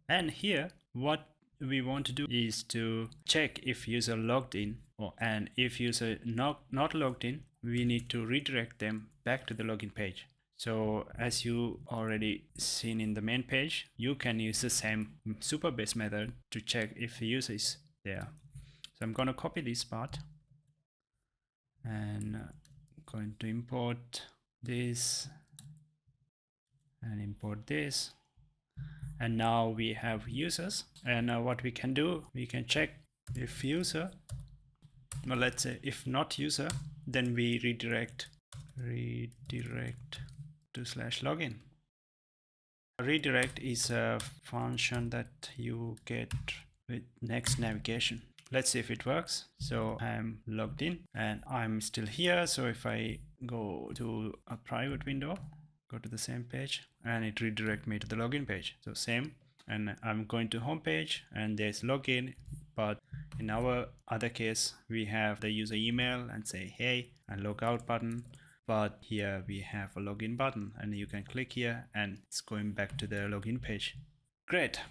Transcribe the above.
And here, what we want to do is to check if user logged in, and if user not logged in, we need to redirect them back to the login page. So as you already seen in the main page, you can use the same Supabase method to check if the user is there. So I'm going to copy this part and going to import this and import this. And now we have users, and what we can do, we can check if user, well, let's say if not user, then we redirect to /login. Redirect is a function that you get with Next navigation. Let's see if it works. So I'm logged in and I'm still here. So if I go to a private window, go to the same page, and it redirect me to the login page. So same, and I'm going to home page and there's login, but in our other case, we have the user email and say, hey, and logout button. But here we have a login button, and you can click here and it's going back to the login page. Great.